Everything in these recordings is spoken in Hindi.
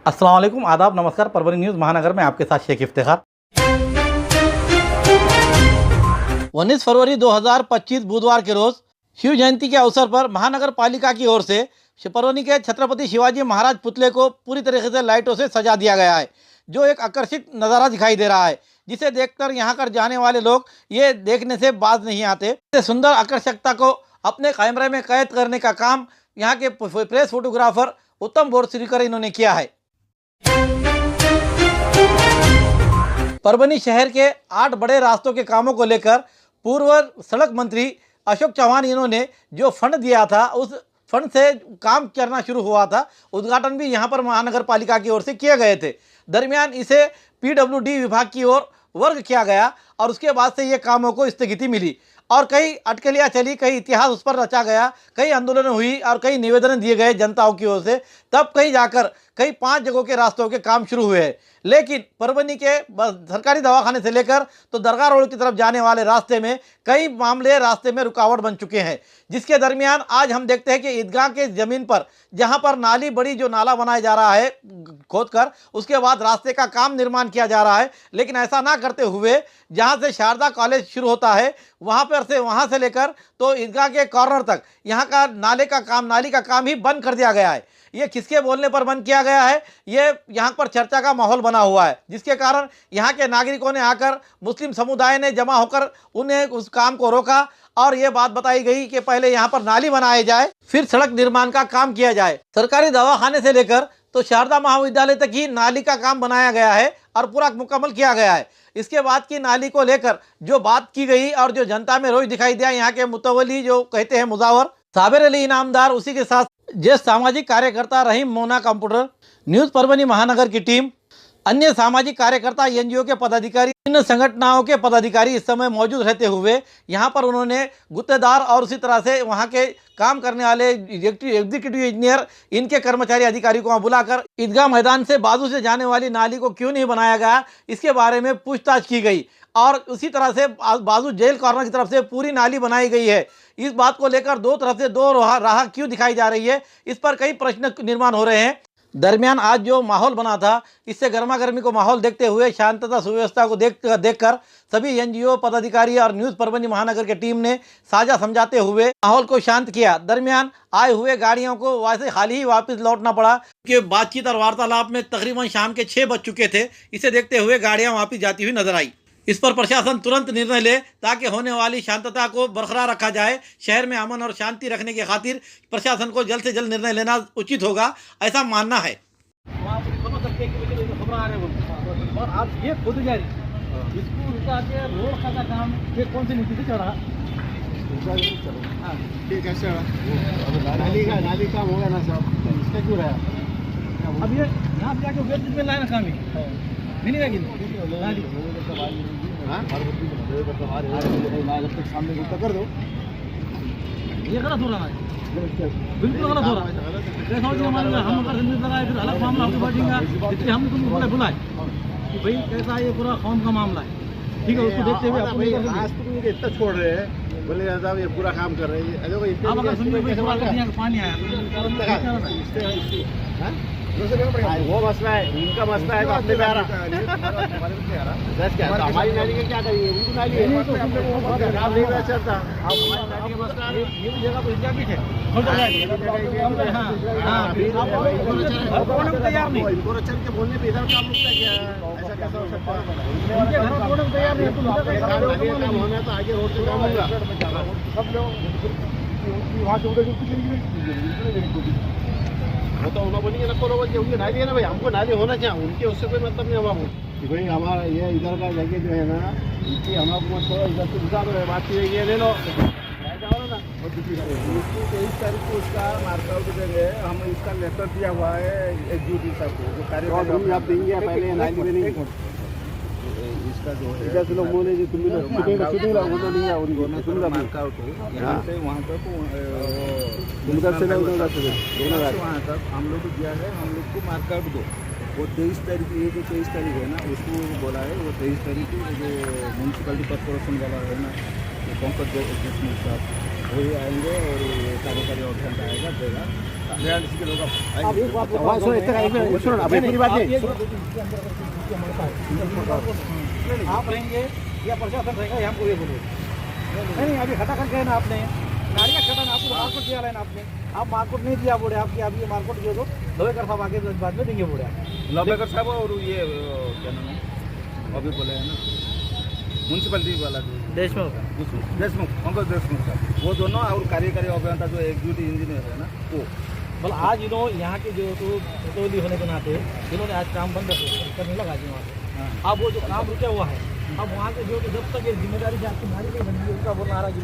अस्सलाम वालेकुम, आदाब, नमस्कार। परभनी न्यूज़ महानगर में आपके साथ शेख इफ्तिखार। 19 फरवरी 2025 बुधवार के रोज शिव जयंती के अवसर पर महानगर पालिका की ओर से परभनी के छत्रपति शिवाजी महाराज पुतले को पूरी तरीके से लाइटों से सजा दिया गया है, जो एक आकर्षक नज़ारा दिखाई दे रहा है, जिसे देखकर यहाँ कर जाने वाले लोग ये देखने से बाज नहीं आते। इस सुंदर आकर्षकता को अपने कैमरे में कैद करने का काम यहाँ के प्रेस फोटोग्राफर उत्तम बोरसीकर इन्होंने किया है। परभनी शहर के 8 बड़े रास्तों के कामों को लेकर पूर्व सड़क मंत्री अशोक चौहान इन्होंने जो फंड दिया था, उस फंड से काम करना शुरू हुआ था। उद्घाटन भी यहां पर महानगर पालिका की ओर से किए गए थे। दरमियान इसे पीडब्ल्यूडी विभाग की ओर वर्ग किया गया और उसके बाद से ये कामों को स्थगिति मिली और कई अटकलियाँ चली, कई इतिहास उस पर रचा गया, कई आंदोलन हुई और कई निवेदन दिए गए जनताओं की ओर से। तब कहीं जाकर कई 5 जगहों के रास्तों के काम शुरू हुए हैं। लेकिन परभनी के सरकारी दवाखाने से लेकर तो दरगाह रोड की तरफ जाने वाले रास्ते में कई मामले रास्ते में रुकावट बन चुके हैं, जिसके दरमियान आज हम देखते हैं कि ईदगाह के ज़मीन पर जहां पर नाली बड़ी जो नाला बनाया जा रहा है खोदकर, उसके बाद रास्ते का काम निर्माण किया जा रहा है। लेकिन ऐसा ना करते हुए जहां से शारदा कॉलेज शुरू होता है वहां से लेकर तो ईदगाह के कॉर्नर तक यहाँ का नाली का काम ही बंद कर दिया गया है। ये किसके बोलने पर बंद किया गया है, ये यहाँ पर चर्चा का माहौल बना हुआ है, जिसके कारण यहाँ के नागरिकों ने आकर मुस्लिम समुदाय ने जमा होकर उन्हें उस काम को रोका और ये बात बताई गई कि पहले यहाँ पर नाली बनाई जाए, फिर सड़क निर्माण का काम किया जाए। सरकारी दवाखाने से लेकर तो शारदा महाविद्यालय तक ही नाली का काम बनाया गया है और पूरा मुकम्मल किया गया है। इसके बाद की नाली को लेकर जो बात की गई और जो जनता में रोष दिखाई दिया, यहाँ के मुतवली जो कहते हैं मुजावर साबिर अली इनामदार, उसी के साथ ज्येष्ठ सामाजिक कार्यकर्ता रहीम मोना कंप्यूटर न्यूज़ परभनी महानगर की टीम, अन्य सामाजिक कार्यकर्ता, एनजीओ के पदाधिकारी, इन संगठनों के पदाधिकारी इस समय मौजूद रहते हुए यहाँ पर उन्होंने गुत्तेदार और उसी तरह से वहाँ के काम करने वाले एग्जीक्यूटिव इंजीनियर, इनके कर्मचारी अधिकारियों को बुलाकर ईदगाह मैदान से बाजू से जाने वाली नाली को क्यों नहीं बनाया गया, इसके बारे में पूछताछ की गई और उसी तरह से बाजू जेल कॉर्नर की तरफ से पूरी नाली बनाई गई है। इस बात को लेकर दो तरफ से दो राह क्यों दिखाई जा रही है, इस पर कई प्रश्न निर्माण हो रहे हैं। दरमियान आज जो माहौल बना था, इससे गर्मा गर्मी को माहौल देखते हुए शांतता सुव्यवस्था को देखकर सभी एनजीओ पदाधिकारी और न्यूज़ परभनी महानगर की टीम ने साझा समझाते हुए माहौल को शांत किया। दरमियान आए हुए गाड़ियों को वैसे खाली ही वापस लौटना पड़ा कि बातचीत और वार्तालाप में तकरीबन शाम के 6 बज चुके थे। इसे देखते हुए गाड़ियां वापस जाती हुई नजर आई। इस पर प्रशासन तुरंत निर्णय ले ताकि होने वाली शांतता को बरकरार रखा जाए। शहर में अमन और शांति रखने की खातिर प्रशासन को जल्द से जल्द निर्णय लेना उचित होगा, ऐसा मानना है। आप ये खुद जारी इसको उल्टा के रोड का काम ये कौन सी नीति से चढ़ा? ठीक है सर, नाली काम होगा ना साहब, इसका क्यों रहा? अब ये यहाँ पे जाके वेट में लाना काम ही मिलेगा कि नाली सामने कर दो। ये गलत हो रहा है, बिल्कुल गलत हो रहा है। हम लगाए फिर अलग मामला आपको बढ़ेगा, इसलिए हमने तुमको बुलाए कि भाई कैसा ये पूरा कौन का मामला है। ठीक है, उसको देखते हुए आज तुम मुझे इतना छोड़ रहे हैं, बोले साहब ये पूरा काम कर रहे हैं। आप अगर सुनिए पानी आया वो मसला है, उनका मसला है, अपने पे आ रहा हमारी नाली का क्या करिए, उनकी नाली है काम नहीं चलता। ये भी जगह पर तैयार नहीं, इनको चल के बोलने पे इधर काम रुकता क्या? ऐसा कैसा हो सकता है? तैयार नहीं, काम होना तो आगे रोड से काम होगा। सब लोग वहाँ वो तो उन्होंने बोली ना करो, उनकी नाली है ना भाई, हमको नाली होना चाहिए, उनके उससे कोई मतलब नहीं हमारा कि भाई हमारा ये इधर का जगह जो है ना, इसकी हमारा थोड़ा इधर से गुजार हो, बात की ये ले लो ना। और 23 तारीख को उसका मार्कआउट देंगे, हम इसका लेटर दिया हुआ है एग्जीक्यूटिव साहब को, जो कार्य आप देंगे पहले नाली में नहीं इसका जो है जैसे लोग बोले जी तुम शूटिंग वो तो नहीं है, उनको मार्कआउट हो यहाँ से वहाँ तक उधर से वहाँ तक हम लोग को दिया है, हम लोग को मार्कआउट दो। वो 23 तारीख, ये जो 23 तारीख है ना, उसको बोला है, वो 23 तारीख को जो म्यूनसिपलिटी कॉर्पोरेशन वाला है ना, पंकज साहब वही आएंगे और ये कार्यकारी अभियंता आएगा देगा। 42 किलो का अब एक बात बताओ, सुनो इतना सुनो ना, अभी पूरी बात नहीं आप रहेंगे या प्रशासन रहेगा, यहाँ को ये बोलो। नहीं अभी खटाखट गए ना आपने, गाड़ियाँ खटा ना, आपको मार्केट दिया है ना आपने, आप मार्केट नहीं दिया बोले आपकी, आप ये मार्केट दिए तो लोहेकर साहब आगे बाद में देंगे बोले। लवेकर साहब और ये क्या नाम है अभी बोले हैं ना म्यूनसिपलिटी वाला जो देशमुख देशमुख पंकज देशमुख साहब, वो दोनों और कार्यकारी अभियंता जो एग्जीक्यूटिव इंजीनियर है ना वो। मतलब आज इन्होंने यहाँ के जो तो टोली होने के नाते इन्होंने आज काम बंद करने लगा जी वहाँ से। अब वो जो काम रुका हुआ है, अब वहाँ के जो जब तक ये जिम्मेदारी से आपकी मारी नहीं बनी है, उसका बोलना आ रहा है कि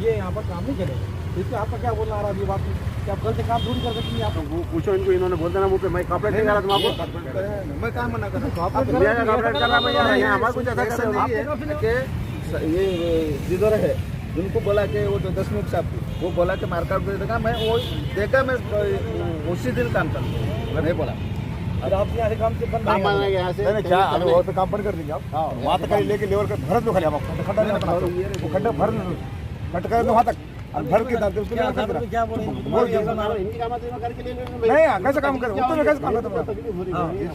ये यहाँ पर काम नहीं चलेगा। इससे आपका क्या बोलना आ रहा है अभी बात कि आप कल से काम शुरू कर सकती हैं आप? वो पूछो इनको, इन्होंने बोल देना मुझ पे, मैं कंप्लेंट नहीं कर रहा तुम आपको, मैं काम मना कर रहा हूँ मेरा कंप्लेंट कर रहा मैं यहाँ हमारा कुछ ऐसा कर रहा नहीं है कि ये जिधर है उनको बोला कि वो जो देशमुख साहब वो बोला कि मार्कआउट दे देगा, मैं वो देखा मैं उसी दिन काम करता हूँ, मैं नहीं बोला। फिर आप यहाँ से काम से बंद काम मांगेंगे यहाँ से नहीं क्या हमें और पे काम बंद कर देंगे आप वहाँ तक खाली लेके लेवल कर भरत में खाली आप खड्डा नहीं बनाते वो खड्डा भर कट कर वहाँ तक और भर के दाते उसको क्या नहीं कर क्या बोलेंगे? हिंदी काम आते करके ले लेंगे नहीं कैसे काम करें उत्तर में कैसे काम करते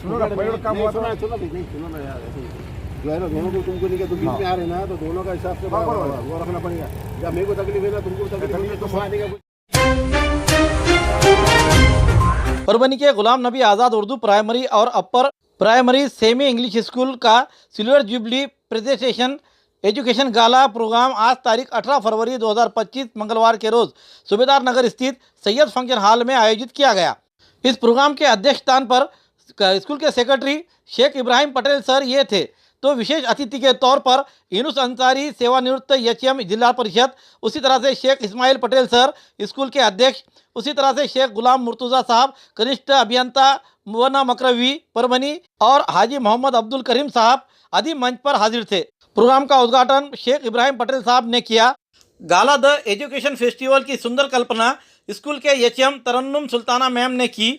सुनो ना पहले काम हुआ तो सुनो ना यार, ऐसे जो है ना दोनों को तुमको नहीं क्या, तुम बीच में आ रहे ना, तो दोनों का हिसाब से वो रखना पड़ेगा। जब मेरे को तकलीफ है ना, तुमको तकलीफ है तो सुना देगा। परभनी के गुलाम नबी आज़ाद उर्दू प्राइमरी और अपर प्राइमरी सेमी इंग्लिश स्कूल का सिल्वर जुबली प्रेजेंटेशन एजुकेशन गाला प्रोग्राम आज तारीख 18 फरवरी 2025 मंगलवार के रोज़ सूबेदार नगर स्थित सैयद फंक्शन हॉल में आयोजित किया गया। इस प्रोग्राम के अध्यक्ष स्थान पर स्कूल के सेक्रेटरी शेख इब्राहिम पटेल सर ये थे, तो विशेष अतिथि के तौर पर यूनुस अंसारी सेवानिवृत्त एचएम जिला परिषद, उसी तरह से शेख इस्माइल पटेल सर स्कूल के अध्यक्ष, उसी तरह से शेख गुलाम मुर्तुज़ा साहब कनिष्ठ अभियंता मुवन्ना मकरवी परभनी और हाजी मोहम्मद अब्दुल करीम साहब आदि मंच पर हाजिर थे। प्रोग्राम का उद्घाटन शेख इब्राहिम पटेल साहब ने किया। गाला द एजुकेशन फेस्टिवल की सुंदर कल्पना स्कूल के एचएम तरन्नुम सुल्ताना मैम ने की,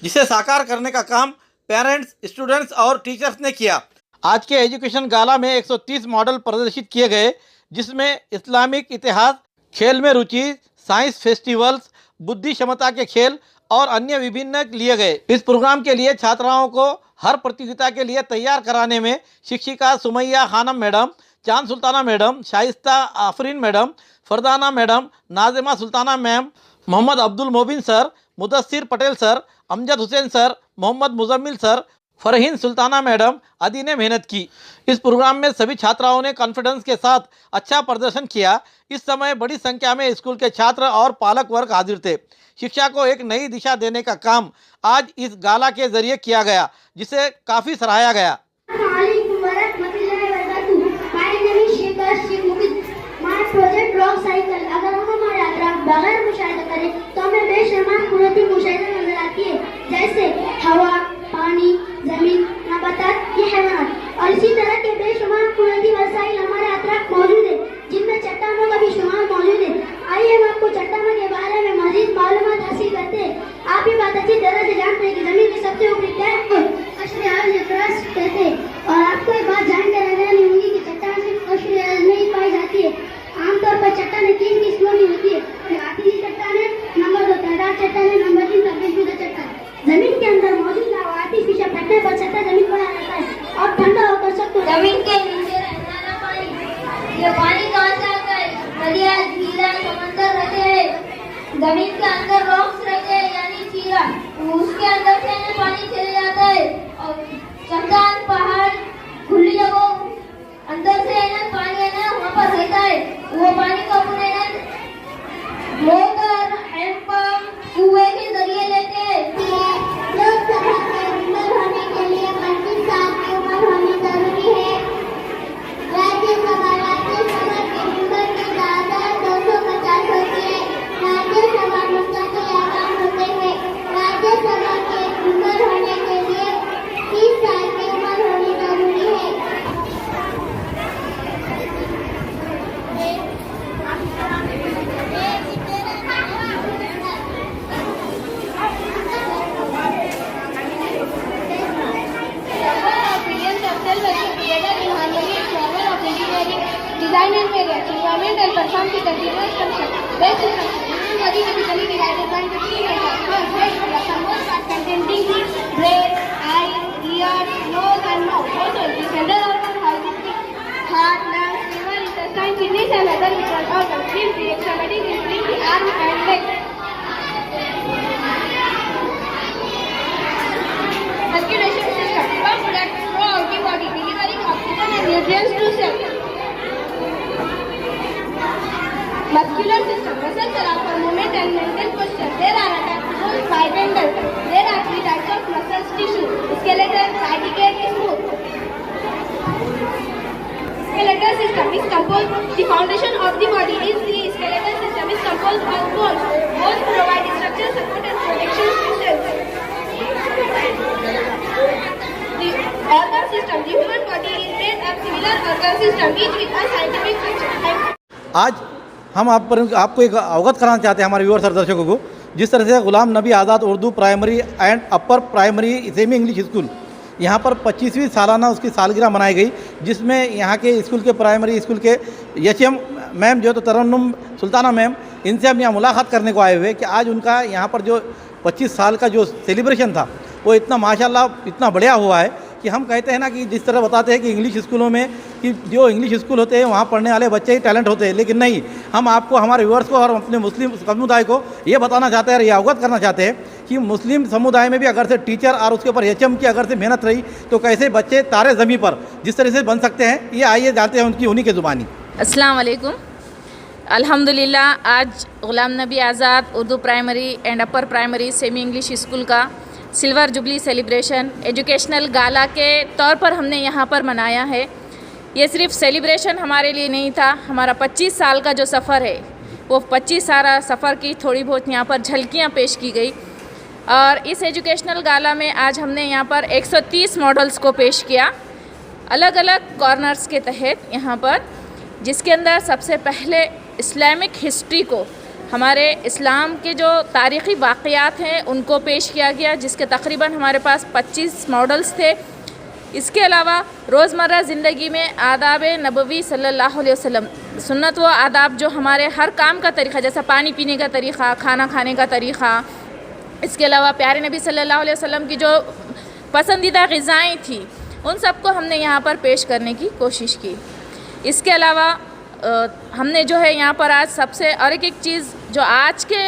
जिसे साकार करने का काम पेरेंट्स, स्टूडेंट्स और टीचर्स ने किया। आज के एजुकेशन गाला में 130 मॉडल प्रदर्शित किए गए, जिसमें इस्लामिक इतिहास, खेल में रुचि, साइंस फेस्टिवल्स, बुद्धि क्षमता के खेल और अन्य विभिन्न लिए गए। इस प्रोग्राम के लिए छात्राओं को हर प्रतियोगिता के लिए तैयार कराने में शिक्षिका Sumaiya Khanam madam, Chand Sultana madam, Shaista Afreen madam, Fardana madam, Nazima Sultana ma'am, Mohammed Abdul Mobin sir, Mudassir Patel sir, Amjad Hussain sir, Mohammed Muzammil sir, Farheen Sultana madam आदि ने मेहनत की। इस प्रोग्राम में सभी छात्राओं ने कॉन्फिडेंस के साथ अच्छा प्रदर्शन किया। इस समय बड़ी संख्या में स्कूल के छात्र और पालक वर्ग हाजिर थे। शिक्षा को एक नई दिशा देने का काम आज इस गाला के जरिए किया गया, जिसे काफ़ी सराहा गया। प्रोजेक्ट रॉक साइकिल अगर हम हमारी यात्रा बगैर मुशाहिदा करें तो हमें बेशुमार कुदरती मुशाहिदा नजर आती है, जैसे हवा, पानी, जमीन, नबातात, ये हैवानात और इसी तरह के बेशुमार कुदरती वसाइल हमारे अतराफ मौजूद है, जिनमें चट्टानों का भी शुमार मौजूद है। आइए हम आपको चट्टानों के बारे में मजीद मालूमात हासिल करते हैं। आप ये बात अच्छी तरह से जानते हैं कि जमीन की सबसे ऊपरी तह को कशरे अर्ज़ कहते हैं, और आपको एक बात जानकर हैरानी होगी कि चट्टान सिर्फ कशरे अर्ज़ में ही पाई जाती है। आमतौर पर चट्टानें 3 किस्मों की होती है, आतिशी चट्टानें, नंबर 2 तैरार चट्टानें, नंबर 3 तबदीलशुदा चट्टान। जमीन के अंदर मौजूद लावा आतिशी फटने पर सतह जमीन बना रहता है और ठंडा होकर सकता है। जमीन के नीचे रहने वाला पानी, ये पानी कहाँ से आता है? नदियाँ, झीलें, समंदर रहते हैं। जमीन के अंदर रॉक्स रहते हैं यानी चीरा, उसके अंदर से पानी चले जाता है। और चट्टान, पहाड़, खुली जगह अंदर से पानी वहाँ पर रहता है। वो पानी को अपने मोटर, हैंडपंप, कुएं के जरिए लेते हैं। लोकसभा के मेंबर होने के लिए 25 साल की उम्र होनी जरूरी है। राज्यसभा के मेंबर की तादाद 250 होती है। राज्यसभा मुस्तकिल आवाम होते हैं। राज्यसभा के मेंबर होने के लिए 30 साल की उम्र होनी जरूरी है। Design and various environment and perform the continuous function. Best is nadi basically divided by the three methods. and painting the brain, eye, ears, nose and mouth. Also, the central organ housing the heart, lungs, liver, intestine, kidneys and other vital organs. These the extremities including the arm and leg. Circulation system. Pump blood throughout the body, delivering oxygen and nutrients to cells. Muscular system. Muscles allow for movement and maintain posture. There are attached bones by tendons. There are 3 types of muscle tissue: skeletal, sciatic, smooth. Skeletal system is composed. The foundation of the body is the skeletal system is composed of bones. Bones provide structural support and protection to cells. The organ system. The human body is made of similar organ system, each with a scientific function. आज हम आपको एक अवगत कराना चाहते हैं हमारे व्यूअर्स और दर्शकों को, जिस तरह से Ghulam Nabi Azad Urdu primary and upper primary semi English school यहाँ पर 25वीं सालाना उसकी सालगिरह मनाई गई, जिसमें यहाँ के स्कूल के प्राइमरी स्कूल के एचएम मैम जो तो तरन्नुम सुल्ताना मैम, इनसे हम यहाँ मुलाकात करने को आए हुए कि आज उनका यहाँ पर जो 25 साल का जो सेलिब्रेशन था वो इतना माशाल्लाह इतना बढ़िया हुआ है कि हम कहते हैं ना कि जिस तरह बताते हैं कि इंग्लिश स्कूलों में कि जो इंग्लिश स्कूल होते हैं वहाँ पढ़ने वाले बच्चे ही टैलेंट होते हैं, लेकिन नहीं, हम आपको हमारे व्यूअर्स को और अपने मुस्लिम समुदाय को ये बताना चाहते हैं और ये अवगत करना चाहते हैं कि मुस्लिम समुदाय में भी अगर से टीचर और उसके ऊपर एचएम की अगर से मेहनत रही तो कैसे बच्चे तारे ज़मीं पर जिस तरह से बन सकते हैं, ये आइए जानते हैं उनकी उन्हीं की ज़ुबानी। अस्सलाम वालेकुम। अल्हम्दुलिल्लाह आज Ghulam Nabi Azad Urdu primary and upper primary semi English school का silver jubilee celebration educational gala के तौर पर हमने यहाँ पर मनाया है। ये सिर्फ सेलिब्रेशन हमारे लिए नहीं था, हमारा 25 साल का जो सफ़र है वो 25 साल सफ़र की थोड़ी बहुत यहाँ पर झलकियाँ पेश की गई। और इस एजुकेशनल गाला में आज हमने यहाँ पर 130 मॉडल्स को पेश किया अलग अलग कॉर्नर्स के तहत यहाँ पर, जिसके अंदर सबसे पहले इस्लामिक हिस्ट्री को, हमारे इस्लाम के जो तारीख़ी वाक़यात हैं उनको पेश किया गया, जिसके तकरीबन हमारे पास 25 मॉडल्स थे। इसके अलावा रोज़मर्रा ज़िंदगी में आदाब नबवी सल्लल्लाहु अलैहि वसल्लम, सुन्नत व आदाब जो हमारे हर काम का तरीक़ा, जैसा पानी पीने का तरीक़ा, खाना खाने का तरीक़ा, इसके अलावा प्यारे नबी सल्लल्लाहु अलैहि वसल्लम की जो पसंदीदा ग़िज़ाएँ थी उन सबको हमने यहाँ पर पेश करने की कोशिश की। इसके अलावा हमने जो है यहाँ पर आज सबसे और एक चीज़ जो आज के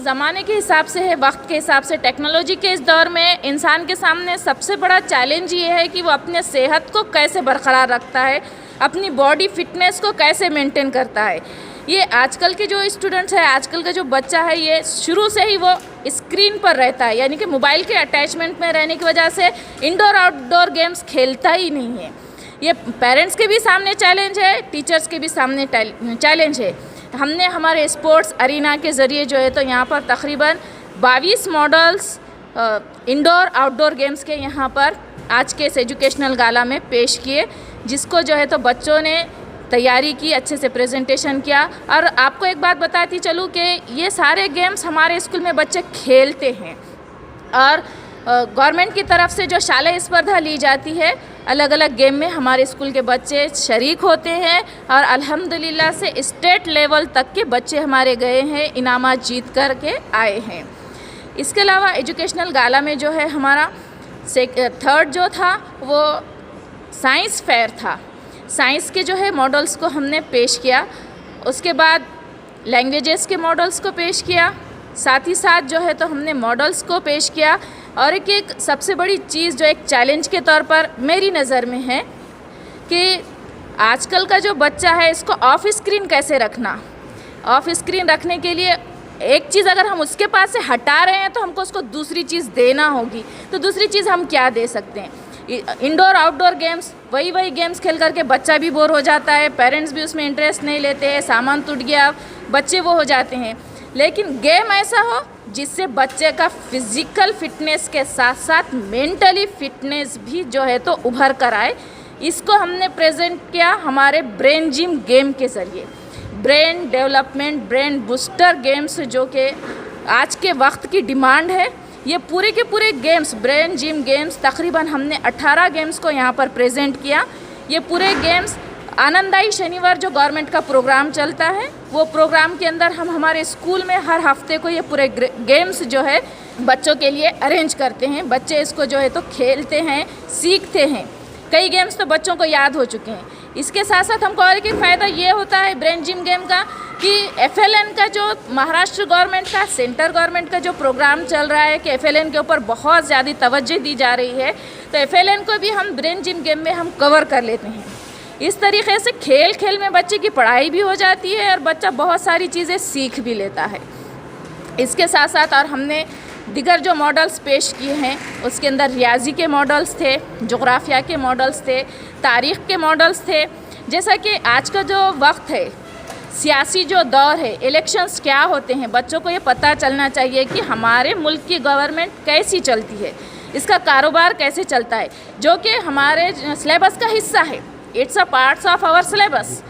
ज़माने के हिसाब से है, वक्त के हिसाब से, टेक्नोलॉजी के इस दौर में इंसान के सामने सबसे बड़ा चैलेंज ये है कि वो अपने सेहत को कैसे बरकरार रखता है, अपनी बॉडी फिटनेस को कैसे मेंटेन करता है। ये आजकल के जो स्टूडेंट्स है, आजकल का जो बच्चा है, ये शुरू से ही वो स्क्रीन पर रहता है, यानी कि मोबाइल के अटैचमेंट में रहने की वजह से इंडोर आउटडोर गेम्स खेलता ही नहीं है। ये पेरेंट्स के भी सामने चैलेंज है, टीचर्स के भी सामने चैलेंज है। हमने हमारे स्पोर्ट्स अरीना के ज़रिए जो है तो यहाँ पर तकरीबन 22 मॉडल्स इंडोर आउटडोर गेम्स के यहाँ पर आज के इस एजुकेशनल गाला में पेश किए, जिसको जो है तो बच्चों ने तैयारी की, अच्छे से प्रेजेंटेशन किया। और आपको एक बात बताती चलूँ कि ये सारे गेम्स हमारे स्कूल में बच्चे खेलते हैं और गवर्नमेंट की तरफ से जो शालेय स्पर्धा ली जाती है, अलग अलग गेम में हमारे स्कूल के बच्चे शरीक होते हैं और अल्हम्दुलिल्लाह से स्टेट लेवल तक के बच्चे हमारे गए हैं, इनामात जीत कर के आए हैं। इसके अलावा एजुकेशनल गाला में जो है हमारा थर्ड जो था वो साइंस फेयर था। साइंस के जो है मॉडल्स को हमने पेश किया, उसके बाद लैंग्वेजेस के मॉडल्स को पेश किया, साथ ही साथ जो है तो हमने मॉडल्स को पेश किया। और एक सबसे बड़ी चीज़ जो एक चैलेंज के तौर पर मेरी नज़र में है कि आजकल का जो बच्चा है इसको ऑफ स्क्रीन कैसे रखना। ऑफ स्क्रीन रखने के लिए एक चीज़ अगर हम उसके पास से हटा रहे हैं तो हमको उसको दूसरी चीज़ देना होगी। तो दूसरी चीज़ हम क्या दे सकते हैं? इंडोर आउटडोर गेम्स, वही गेम्स खेल करके बच्चा भी बोर हो जाता है, पेरेंट्स भी उसमें इंटरेस्ट नहीं लेते हैं, सामान टूट गया, बच्चे वो हो जाते हैं। लेकिन गेम ऐसा हो जिससे बच्चे का फिज़िकल फिटनेस के साथ साथ मेंटली फिटनेस भी जो है तो उभर कर आए। इसको हमने प्रेजेंट किया हमारे ब्रेन जिम गेम के ज़रिए। Brain development, brain booster games जो कि आज के वक्त की डिमांड है, ये पूरे के पूरे गेम्स, ब्रेन जिम गेम्स, तकरीबन हमने 18 गेम्स को यहाँ पर प्रेजेंट किया। ये पूरे गेम्स आनंदाई शनिवार जो गवर्नमेंट का प्रोग्राम चलता है, वो प्रोग्राम के अंदर हम हमारे स्कूल में हर हफ्ते को ये पूरे गेम्स जो है बच्चों के लिए अरेंज करते हैं। बच्चे इसको जो है तो खेलते हैं, सीखते हैं। कई गेम्स तो बच्चों को याद हो चुके हैं। इसके साथ साथ हमको और एक फ़ायदा ये होता है ब्रेन जिम गेम का कि FLN का जो महाराष्ट्र गवर्नमेंट का, सेंटर गवर्नमेंट का जो प्रोग्राम चल रहा है कि FLN के ऊपर बहुत ज़्यादा तवज्जो दी जा रही है, तो FLN को भी हम ब्रेन जिम गेम में हम कवर कर लेते हैं। इस तरीके से खेल खेल में बच्चे की पढ़ाई भी हो जाती है और बच्चा बहुत सारी चीज़ें सीख भी लेता है। इसके साथ साथ और हमने दिगर जो मॉडल्स पेश किए हैं उसके अंदर रियाजी के मॉडल्स थे, जोग्राफिया के मॉडल्स थे, तारीख़ के मॉडल्स थे। जैसा कि आज का जो वक्त है, सियासी जो दौर है, इलेक्शंस क्या होते हैं, बच्चों को ये पता चलना चाहिए कि हमारे मुल्क की गवर्नमेंट कैसी चलती है, इसका कारोबार कैसे चलता है, जो कि हमारे सिलेबस का हिस्सा है। It's a parts of our syllabus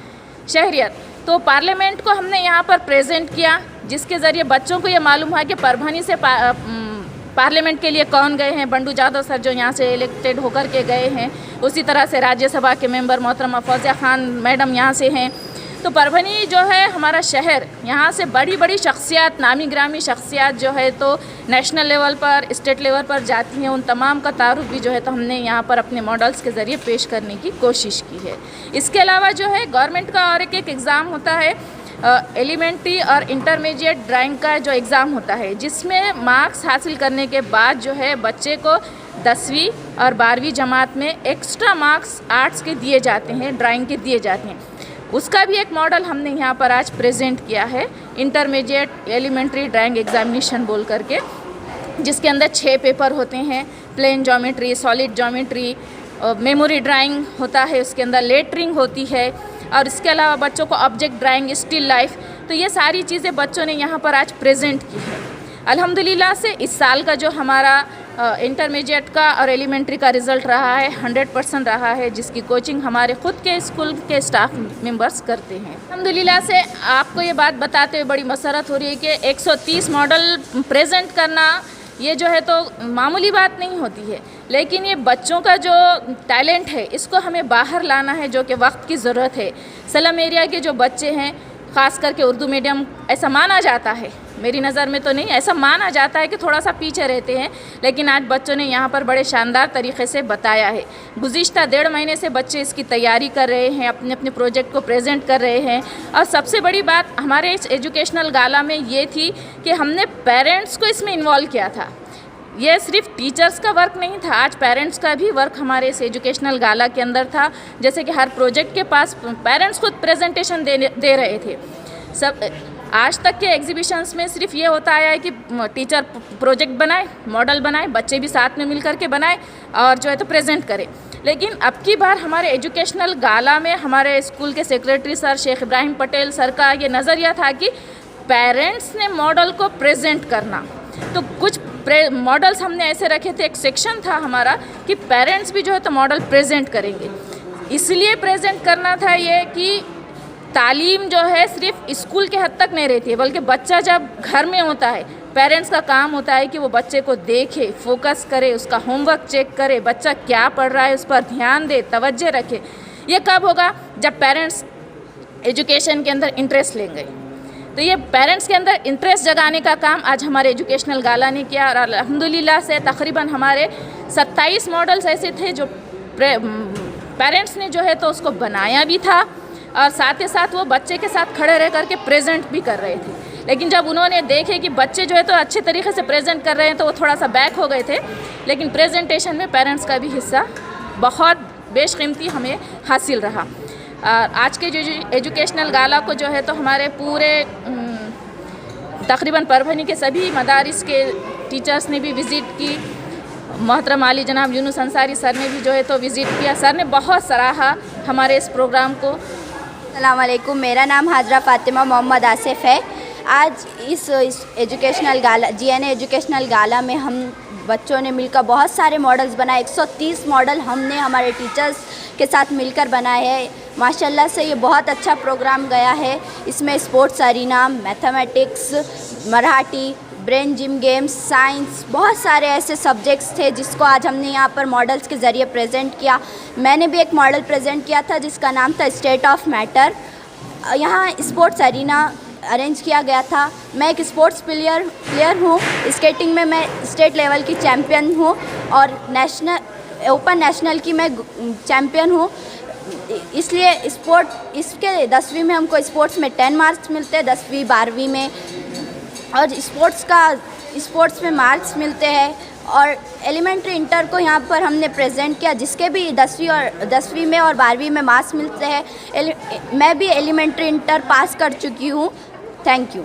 शहरियत। तो पार्लियामेंट को हमने यहाँ पर प्रेजेंट किया, जिसके ज़रिए बच्चों को ये मालूम हुआ कि परभनी से पार्लियामेंट के लिए कौन गए हैं। बंडू जादव सर जो यहाँ से इलेक्टेड होकर के गए हैं, उसी तरह से राज्यसभा के मेंबर मोहतरमा फौजिया खान मैडम यहाँ से हैं। तो परभनी जो है हमारा शहर, यहाँ से बड़ी बड़ी शख्सियात, नामी ग्रामी शख्सियात जो है तो नेशनल लेवल पर, स्टेट लेवल पर जाती हैं। उन तमाम का तारुफ भी जो है तो हमने यहाँ पर अपने मॉडल्स के ज़रिए पेश करने की कोशिश की है। इसके अलावा जो है गवर्नमेंट का और एक एग्ज़ाम होता है, एलिमेंट्री और इंटरमीडिएट ड्राइंग का जो एग्ज़ाम होता है, जिसमें मार्क्स हासिल करने के बाद जो है बच्चे को 10वीं और 12वीं जमात में एक्स्ट्रा मार्क्स आर्ट्स के दिए जाते हैं, ड्राइंग के दिए जाते हैं। उसका भी एक मॉडल हमने यहाँ पर आज प्रेजेंट किया है, इंटरमीडिएट एलिमेंट्री ड्राइंग एग्जामिनेशन बोल करके, जिसके अंदर 6 पेपर होते हैं। Plane geometry, solid geometry, memory drawing होता है, उसके अंदर लेटरिंग होती है, और इसके अलावा बच्चों को ऑब्जेक्ट ड्राइंग, स्टिल लाइफ। तो ये सारी चीज़ें बच्चों ने यहाँ पर आज प्रेजेंट की है। अल्हम्दुलिल्लाह से इस साल का जो हमारा इंटरमीडिएट का और एलिमेंट्री का रिज़ल्ट रहा है 100% रहा है, जिसकी कोचिंग हमारे ख़ुद के स्कूल के स्टाफ मेंबर्स करते हैं। अल्हम्दुलिल्लाह से आपको ये बात बताते हुए बड़ी मसरत हो रही है कि 130 मॉडल प्रेजेंट करना ये जो है तो मामूली बात नहीं होती है, लेकिन ये बच्चों का जो टैलेंट है इसको हमें बाहर लाना है, जो कि वक्त की ज़रूरत है। स्लम एरिया के जो बच्चे हैं, ख़ास करके उर्दू मीडियम, ऐसा माना जाता है, मेरी नज़र में तो नहीं, ऐसा माना जाता है कि थोड़ा सा पीछे रहते हैं, लेकिन आज बच्चों ने यहाँ पर बड़े शानदार तरीक़े से बताया है। गुज़िश्ता 1.5 महीने से बच्चे इसकी तैयारी कर रहे हैं, अपने अपने प्रोजेक्ट को प्रेजेंट कर रहे हैं। और सबसे बड़ी बात हमारे इस एजुकेशनल गाला में ये थी कि हमने पेरेंट्स को इसमें इन्वॉल्व किया था। ये सिर्फ टीचर्स का वर्क नहीं था, आज पेरेंट्स का भी वर्क हमारे इस एजुकेशनल गाला के अंदर था। जैसे कि हर प्रोजेक्ट के पास पेरेंट्स खुद प्रेजेंटेशन दे रहे थे। सब आज तक के एग्जीबिशंस में सिर्फ ये होता आया है कि टीचर प्रोजेक्ट बनाए, मॉडल बनाए, बच्चे भी साथ में मिल कर के बनाए और जो है तो प्रेजेंट करें। लेकिन अब की बार हमारे एजुकेशनल गाला में हमारे स्कूल के secretary sir Sheikh Ibrahim Patel sir का ये नज़रिया था कि पेरेंट्स ने मॉडल को प्रेजेंट करना। तो कुछ मॉडल्स हमने ऐसे रखे थे, एक सेक्शन था हमारा कि पेरेंट्स भी जो है तो मॉडल प्रेजेंट करेंगे। इसलिए प्रेजेंट करना था ये कि तालीम जो है सिर्फ स्कूल के हद तक नहीं रहती है, बल्कि बच्चा जब घर में होता है, पेरेंट्स का काम होता है कि वो बच्चे को देखे, फोकस करे, उसका होमवर्क चेक करे, बच्चा क्या पढ़ रहा है उस पर ध्यान दे, तवज्जो रखे। ये कब होगा? जब पेरेंट्स एजुकेशन के अंदर इंटरेस्ट लेंगे। तो ये पेरेंट्स के अंदर इंटरेस्ट जगाने का काम आज हमारे एजुकेशनल गाला ने किया। और अल्हम्दुलिल्लाह से तकरीबन हमारे 27 मॉडल्स ऐसे थे जो पेरेंट्स ने जो है तो उसको बनाया भी था, और साथ ही साथ वो बच्चे के साथ खड़े रह करके प्रेजेंट भी कर रहे थे। लेकिन जब उन्होंने देखे कि बच्चे जो है तो अच्छे तरीके से प्रेजेंट कर रहे हैं, तो वो थोड़ा सा बैक हो गए थे। लेकिन प्रेजेंटेशन में पेरेंट्स का भी हिस्सा बहुत बेशकीमती हमें हासिल रहा। आज के जो एजुकेशनल गाला को जो है तो हमारे पूरे तकरीबन परभनी के सभी मदारिस के टीचर्स ने भी विज़िट की। मोहतरम आली जनाब यूनुस अंसारी सर ने भी जो है तो विज़िट किया। सर ने बहुत सराहा हमारे इस प्रोग्राम को। अस्सलाम वालेकुम, मेरा नाम हाजरा फ़ातिमा मोहम्मद आसिफ है। आज इस एजुकेशनल गाला, GNA एजुकेशनल गाला में हम बच्चों ने मिलकर बहुत सारे मॉडल्स बनाए। 130 मॉडल हमने हमारे टीचर्स के साथ मिलकर बनाए हैं। माशाल्लाह से ये बहुत अच्छा प्रोग्राम गया है। इसमें sports arena, mathematics, Marathi, brain gym games, science, बहुत सारे ऐसे सब्जेक्ट्स थे जिसको आज हमने यहाँ पर मॉडल्स के ज़रिए प्रेजेंट किया। मैंने भी एक मॉडल प्रेजेंट किया था जिसका नाम था स्टेट ऑफ मैटर। यहाँ स्पोर्ट्स अरीना अरेंज किया गया था। मैं एक स्पोर्ट्स प्लेयर हूँ। स्केटिंग में मैं स्टेट लेवल की चैम्पियन हूँ और ओपन नेशनल की मैं चैम्पियन हूँ। इसलिए इसके 10वीं में हमको स्पोर्ट्स में 10 मार्क्स मिलते हैं, 10वीं 12वीं में, और स्पोर्ट्स में मार्क्स मिलते हैं। और एलिमेंट्री इंटर को यहाँ पर हमने प्रेजेंट किया जिसके भी 10वीं में और 12वीं में मार्क्स मिलते हैं। मैं भी एलिमेंट्री इंटर पास कर चुकी हूँ। Thank you.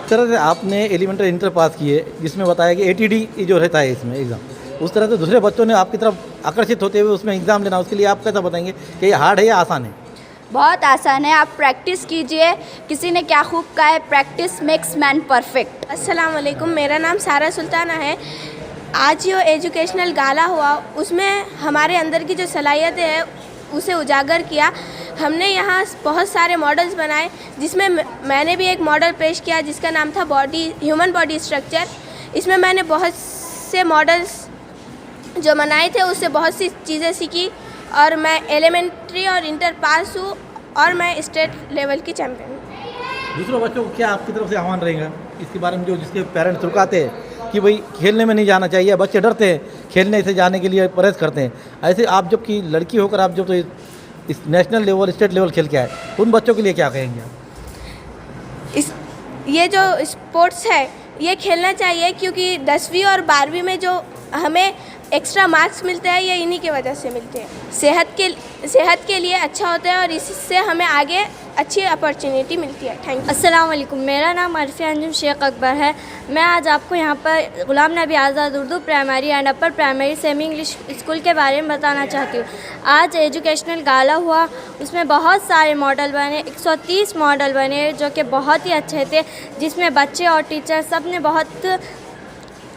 तरह से आपने एलिमेंट्री इंटर पास किए जिसमें बताया कि ATD जो रहता है इसमें एग्ज़ाम, उस तरह से दूसरे बच्चों ने आपकी तरफ आकर्षित होते हुए उसमें एग्ज़ाम लेना, उसके लिए आप कैसा बताएंगे कि ये हार्ड है या आसान है? बहुत आसान है, आप प्रैक्टिस कीजिए। किसी ने क्या खूब कहा है, प्रैक्टिस मेक्स मैन परफेक्ट। अस्सलाम वालेकुम, मेरा नाम सारा सुल्ताना है। आज जो एजुकेशनल गाला हुआ उसमें हमारे अंदर की जो सलाहियतें हैं उसे उजागर किया। हमने यहाँ बहुत सारे मॉडल्स बनाए जिसमें मैंने भी एक मॉडल पेश किया जिसका नाम था ह्यूमन बॉडी स्ट्रक्चर। इसमें मैंने बहुत से मॉडल्स जो बनाए थे उससे बहुत सी चीज़ें सीखी और मैं एलिमेंट्री और इंटर पास हूँ और मैं स्टेट लेवल की चैम्पियन हूँ। दूसरों बच्चों को क्या आपकी तरफ से आह्वान रहेगा इसके बारे में, जो जिसके पेरेंट्स रुकाते हैं कि भाई खेलने में नहीं जाना चाहिए, बच्चे डरते हैं खेलने से जाने के लिए परहेज करते हैं, ऐसे आप जबकि लड़की होकर आप जब तो इस नेशनल लेवल स्टेट लेवल खेल के आए, उन बच्चों के लिए क्या कहेंगे आप? ये जो स्पोर्ट्स है ये खेलना चाहिए क्योंकि 10वीं और 12वीं में जो हमें एक्स्ट्रा मार्क्स मिलते हैं ये इन्हीं की वजह से मिलते हैं। सेहत के लिए अच्छा होता है और इससे हमें आगे अच्छी अपॉर्चुनिटी मिलती है। Thank you. अस्सलाम वालेकुम, मेरा नाम अरफिया अंजुम शेख अकबर है। मैं आज आपको यहाँ पर Ghulam Nabi Azad Urdu primary and upper primary semi English school के बारे में बताना चाहती हूँ। आज एजुकेशनल गाला हुआ, उसमें बहुत सारे मॉडल बने, 130 मॉडल बने जो कि बहुत ही अच्छे थे, जिसमें बच्चे और टीचर सब ने बहुत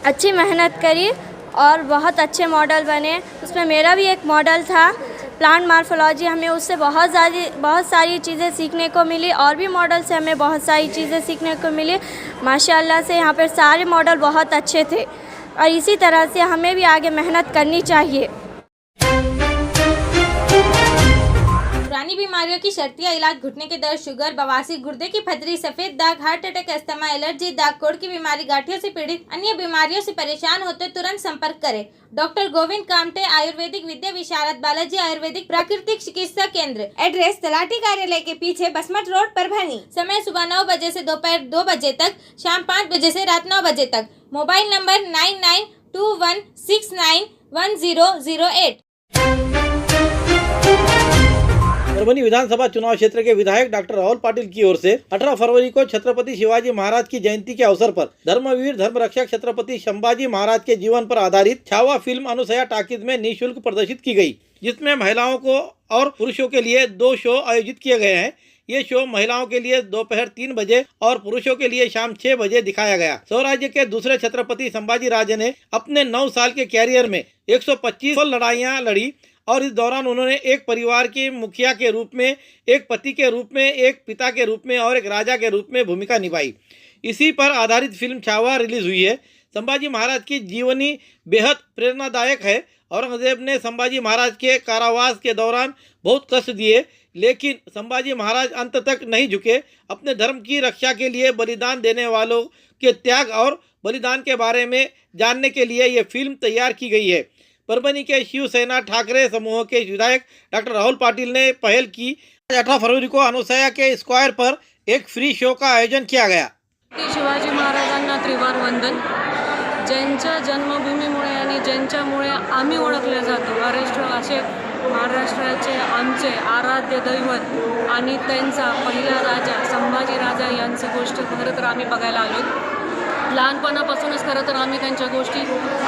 अच्छी मेहनत करी और बहुत अच्छे मॉडल बने। उसमें मेरा भी एक मॉडल था प्लांट मार्फोलॉजी, हमें उससे बहुत सारी चीज़ें सीखने को मिली और भी मॉडल से हमें बहुत सारी चीज़ें सीखने को मिली। माशाल्लाह से यहाँ पर सारे मॉडल बहुत अच्छे थे और इसी तरह से हमें भी आगे मेहनत करनी चाहिए। पुरानी बीमारियों की शर्तिया इलाज, घुटने के दर्द, शुगर, बवासीर, गुर्दे की पथरी, सफेद दाग, हार्ट अटैक, अस्थमा, एलर्जी, दाग कोड़ की बीमारी, गांठियों से पीड़ित अन्य बीमारियों से परेशान होते तुरंत संपर्क करें। डॉक्टर गोविंद कामटे, आयुर्वेदिक विद्या विशारद, बालाजी आयुर्वेदिक प्राकृतिक चिकित्सा केंद्र। एड्रेस तलाटी कार्यालय के पीछे, बसमत रोड, परभणी। समय सुबह 9 बजे से दोपहर 2 बजे तक, शाम 5 बजे से रात 9 बजे तक। Mobile number 9921691008। परभणी विधानसभा चुनाव क्षेत्र के विधायक डॉक्टर राहुल पाटिल की ओर से 18 फरवरी को छत्रपति शिवाजी महाराज की जयंती के अवसर पर धर्मवीर धर्मरक्षक छत्रपति संभाजी महाराज के जीवन पर आधारित छावा फिल्म अनुसया टाकीज में निःशुल्क प्रदर्शित की गई, जिसमें महिलाओं को और पुरुषों के लिए 2 शो आयोजित किए गए हैं। ये शो महिलाओं के लिए दोपहर 3 बजे और पुरुषों के लिए शाम 6 बजे दिखाया गया। स्वराज्य के दूसरे छत्रपति संभाजी राजे ने अपने 9 साल के कैरियर में 125 लड़ाइयाँ लड़ी और इस दौरान उन्होंने एक परिवार के मुखिया के रूप में, एक पति के रूप में, एक पिता के रूप में और एक राजा के रूप में भूमिका निभाई। इसी पर आधारित फिल्म छावा रिलीज हुई है। संभाजी महाराज की जीवनी बेहद प्रेरणादायक है। औरंगजेब ने संभाजी महाराज के कारावास के दौरान बहुत कष्ट दिए, लेकिन संभाजी महाराज अंत तक नहीं झुके। अपने धर्म की रक्षा के लिए बलिदान देने वालों के त्याग और बलिदान के बारे में जानने के लिए ये फिल्म तैयार की गई है। परभणी के शिवसेना ठाकरे समूह के विधायक डॉक्टर राहुल पाटिल ने पहल की। 18 फरवरी को अनुसया के स्क्वायर पर एक फ्री शो का आयोजन किया गया। शिवाजी महाराजांना त्रिवार वंदन, ज्यांच्या जन्मभूमीमुळे आणि ज्यांच्यामुळे आम्ही ओळखले जातो, असे महाराष्ट्राचे आमचे आराध्य दैवत आणि त्यांचा पहिला राजा संभाजी राजा यांची गोष्ट खरं तर आम्ही बघायला आलो। लहानपणापासूनच खरं तर आम्ही त्यांच्या गोष्टी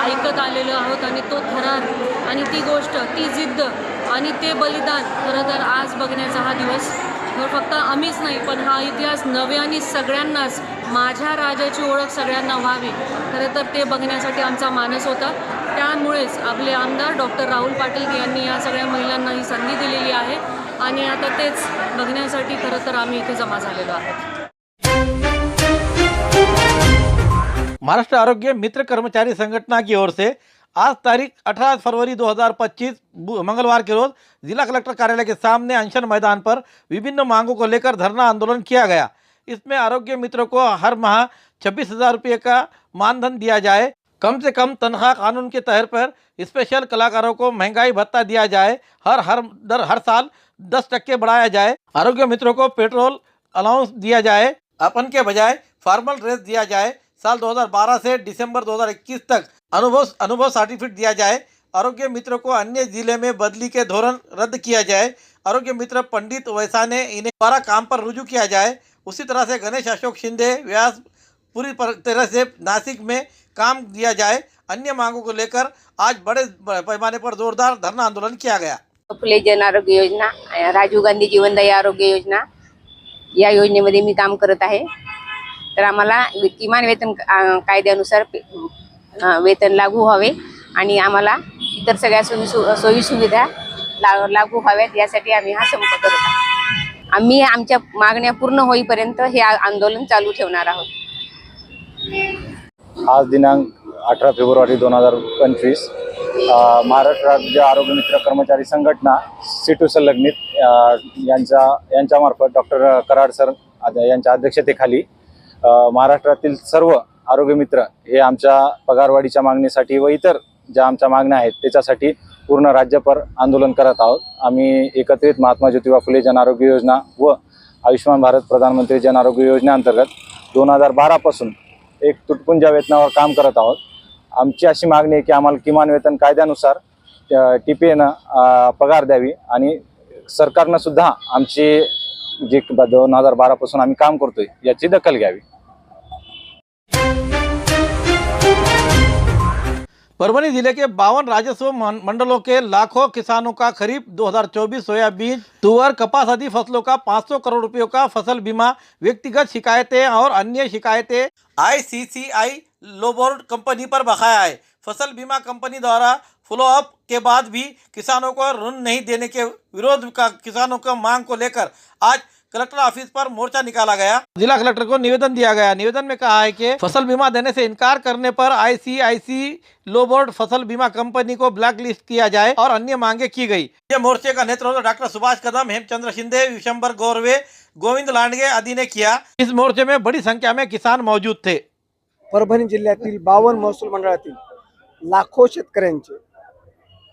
ऐकत आलेलो आहोत आणि तो थरार आणि ती गोष्ट, ती जिद्द आणि ते बलिदान खरं तर आज बघण्याचा हा दिवस फक्त आम्हीच नाही पण हा इतिहास नव्याने सगळ्यांनाच, माझ्या राजाची ओळख सगळ्यांना व्हावी, खरं तर ते बघण्यासाठी आमचा मानस होता। त्यामुळेच आपले आमदार डॉक्टर राहुल पाटील यांनी या सगळ्या महिलांना ही संधी दिलेली आहे आणि आता तेच बघण्यासाठी खरं तर आम्ही इथे जमा झालेलो आहोत। महाराष्ट्र आरोग्य मित्र कर्मचारी संगठन की ओर से आज तारीख 18 फरवरी 2025 मंगलवार के रोज जिला कलेक्टर कार्यालय के सामने अनशन मैदान पर विभिन्न मांगों को लेकर धरना आंदोलन किया गया। इसमें आरोग्य मित्रों को हर माह 26,000 रुपये का मानधन दिया जाए, कम से कम तनख्वाह कानून के तहत पर स्पेशल कलाकारों को महंगाई भत्ता दिया जाए, हर साल 10% बढ़ाया जाए, आरोग्य मित्रों को पेट्रोल अलाउंस दिया जाए, अपन के बजाय फॉर्मल ड्रेस दिया जाए, साल 2012 से दिसंबर 2021 तक अनुभव सर्टिफिकेट दिया जाए, आरोग्य मित्रों को अन्य जिले में बदली के धोरण रद्द किया जाए, आरोग्य मित्र पंडित वैसाने इन्हें दोबारा काम पर रुजू किया जाए। उसी तरह से गणेश अशोक शिंदे व्यास पूरी तरह से नासिक में काम दिया जाए। अन्य मांगों को लेकर आज बड़े पैमाने पर जोरदार धरना आंदोलन किया गया। फुले जन आरोग्य योजना, राजीव गांधी जीवनदायी आरोग्य योजना या योजनेमध्ये मी काम करत आहे। तर आम्हाला किमान वेतन कायद्यानुसार वेतन लागू व्हावे आणि आम्हाला इतर सगळ्या सोयी सुविधा लागू व्हाव्यात यासाठी आम्ही हा संप करत आहोत। आम्ही आमच्या मागण्या पूर्ण होईपर्यंत हे आंदोलन चालू ठेवणार आहोत। आज दिनांक 18 फेब्रुवारी 2025 महाराष्ट्र राज्य आरोग्य मित्र कर्मचारी संघटना सीटू संलग्नित यांच्यामार्फत डॉक्टर कराड सर यांच्या अध्यक्षतेखाली महाराष्ट्रातील सर्व आरोग्य मित्र हे आमच्या पगारवाढीच्या मागणीसाठी व इतर ज्या आमच्या मागण्या आहेत त्याच्यासाठी पूर्ण राज्यभर आंदोलन करत आहोत। आम्ही एकत्रित महात्मा ज्योतिबा फुले जन आरोग्य योजना व आयुष्यमान भारत प्रधानमंत्री जन आरोग्य योजनेअंतर्गत 2012 पासून एक तुटपुंजा वेतनावर काम करत आहोत। आमची अशी मागणी आहे की आम्हाला किमान वेतन कायद्यानुसार TPAनं पगार द्यावी आणि सरकारनं सुद्धा आमची जे 2012 पासून आम्ही काम करतोय याची दखल घ्यावी। परभनी जिले के 52 राजस्व मंडलों के लाखों किसानों का खरीफ 2024 सोयाबीन, तुअर, कपास आदि फसलों का 500 करोड़ रुपयों का फसल बीमा, व्यक्तिगत शिकायतें और अन्य शिकायतें ICCI लोबोर्ड कंपनी पर बकाया है। फसल बीमा कंपनी द्वारा फॉलोअप के बाद भी किसानों को ऋण नहीं देने के विरोध का किसानों का मांग को लेकर आज कलेक्टर ऑफिस पर मोर्चा निकाला गया। जिला कलेक्टर को निवेदन दिया गया। निवेदन में कहा है कि फसल बीमा देने से इनकार करने पर ICICI लोबोर्ड फसल बीमा कंपनी को ब्लैक लिस्ट किया जाए और अन्य मांगे की गई। ये मोर्चे का नेतृत्व डॉक्टर सुभाष कदम, हेमचंद्र शिंदे, विशंबर गोरवे, गोविंद लांडगे आदि ने किया। इस मोर्चे में बड़ी संख्या में किसान मौजूद थे। परभणी जिल्ह्यातील 52 महसूल मंडळातील लाखो शेतकऱ्यांचे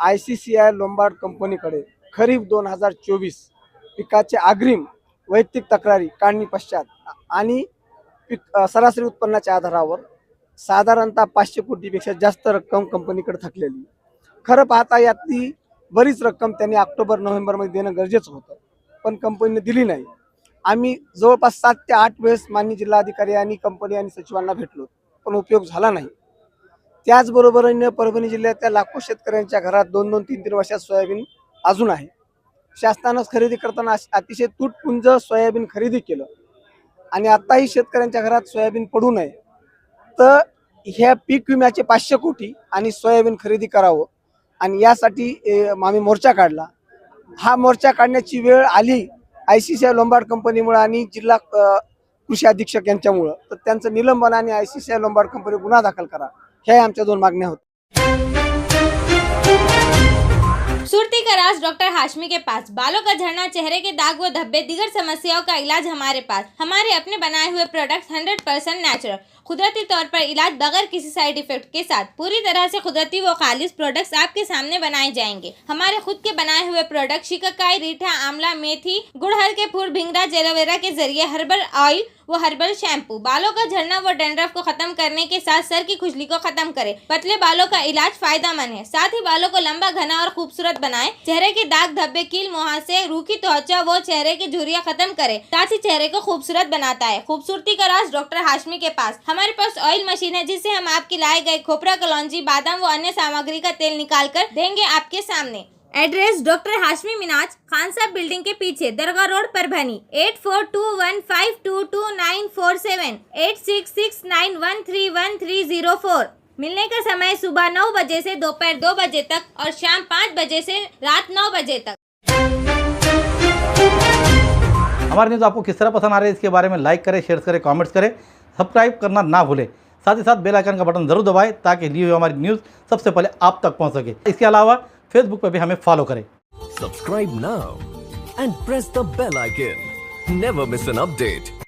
ICCI लोंबार्ड कंपनीकडे खरीप 2024 पिकाचे अग्रिम वैयक्तिक तक्रारी काढणी पश्चात आणि सरासरी उत्पन्नाच्या आधारावर साधारणतः 500 कोटीपेक्षा जास्त रक्कम कंपनीकडे थकलेली। खरं पाहता यातली बरीच रक्कम त्यांनी ऑक्टोबर-नोव्हेंबरमध्ये देणं गरजेचं होतं, पण कंपनीने दिली नाही। आम्ही जवळपास 7 ते 8 वेळेस माननीय जिल्हाधिकारी आणि कंपनी आणि सचिवांना भेटलो, पण उपयोग झाला नाही। त्याचबरोबरीने परभणी जिल्ह्यातल्या लाखो शेतकऱ्यांच्या घरात 2-2, 3-3 वर्षात सोयाबीन अजून आहे। शासनानं खरेदी करताना अतिशय तुटपुंज सोयाबीन खरेदी केलं आणि आताही शेतकऱ्यांच्या घरात सोयाबीन पडू नये तर ह्या पीक विम्याचे 500 कोटी आणि सोयाबीन खरेदी करावं आणि यासाठी आम्ही मोर्चा काढला। हा मोर्चा काढण्याची वेळ आली ICCI लोंबार्ड कंपनीमुळे आणि जिल्हा कृषी अधीक्षक यांच्यामुळे, तर त्यांचं निलंबन आणि ICCI लोंबार्ड कंपनी गुन्हा दाखल करा, ह्या आमच्या 2 मागण्या होत्या। खूबसूरती का राज डॉक्टर हाशमी के पास। बालों का झड़ना, चेहरे के दाग व धब्बे, दीगर समस्याओं का इलाज हमारे पास। हमारे अपने बनाए हुए प्रोडक्ट्स 100% नेचुरल, कुदरती तौर पर इलाज बगैर किसी साइड इफेक्ट के साथ पूरी तरह से कुदरती व खालिश प्रोडक्ट्स आपके सामने बनाए जाएंगे। हमारे खुद के बनाए हुए प्रोडक्ट शिकाकाई, रीठा, आंवला, मेथी, गुड़हल के फूल, भिंगरा, एलोवेरा के जरिए हर्बल ऑयल वो हर्बल शैम्पू बालों का झड़ना व डैंड्रफ को खत्म करने के साथ सर की खुजली को खत्म करे। पतले बालों का इलाज फायदेमंद है, साथ ही बालों को लंबा, घना और खूबसूरत बनाए। चेहरे के दाग, धब्बे, कील, मुहासे, रूखी त्वचा वो चेहरे की झुर्रियां खत्म करे, साथ ही चेहरे को खूबसूरत बनाता है। खूबसूरती का राज डॉक्टर हाशमी के पास। हमारे पास ऑयल मशीन है जिससे हम आपकी लाए गए खोपरा, कलौंजी, बादाम व अन्य सामग्री का तेल निकाल कर देंगे आपके सामने। एड्रेस डॉक्टर हाशमी मिनाज, खान साहब बिल्डिंग के पीछे, दरगाह रोड, परभनी। 8421522947 8669131304। मिलने का समय सुबह 9 बजे से दोपहर 2 बजे तक और शाम 5 बजे से रात 9 बजे तक। हमारे न्यूज़ आपको किस तरह पसंद आ रही है इसके बारे में लाइक करें, शेयर करें, कमेंट्स करें, सब्सक्राइब करना ना भूलें। साथ ही साथ बेल आइकन का बटन जरूर दबाएं ताकि ली हुई हमारी न्यूज़ सबसे पहले आप तक पहुंच सके। इसके अलावा फेसबुक पर भी हमें फॉलो करें। Subscribe now and press the bell icon. Never miss an update.